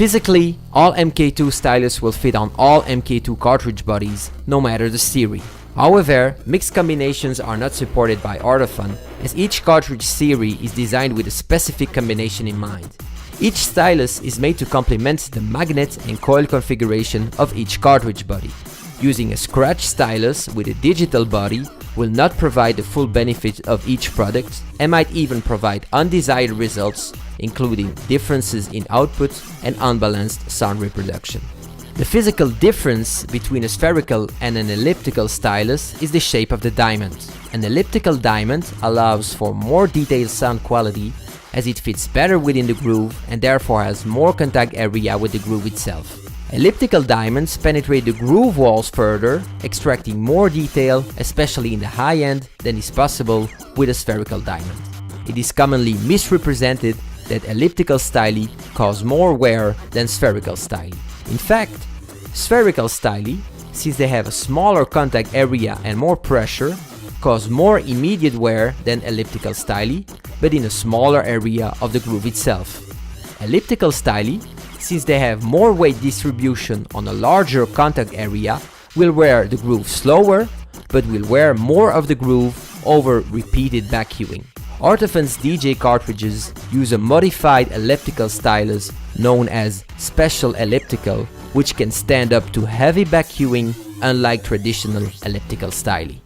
Physically, all MK2 stylus will fit on all MK2 cartridge bodies, no matter the series. However, mixed combinations are not supported by Ortofon, as each cartridge series is designed with a specific combination in mind. Each stylus is made to complement the magnet and coil configuration of each cartridge body. Using a scratch stylus with a digital body will not provide the full benefit of each product and might even provide undesired results, including differences in output and unbalanced sound reproduction. The physical difference between a spherical and an elliptical stylus is the shape of the diamond. An elliptical diamond allows for more detailed sound quality as it fits better within the groove and therefore has more contact area with the groove itself. Elliptical diamonds penetrate the groove walls further, extracting more detail, especially in the high end, than is possible with a spherical diamond. It is commonly misrepresented that elliptical styli cause more wear than spherical styli. In fact, spherical styli, since they have a smaller contact area and more pressure, cause more immediate wear than elliptical styli, but in a smaller area of the groove itself. Elliptical styli, since they have more weight distribution on a larger contact area, will wear the groove slower, but will wear more of the groove over repeated backcuing. Ortofon's DJ cartridges use a modified elliptical stylus known as special elliptical, which can stand up to heavy backcuing unlike traditional elliptical styli.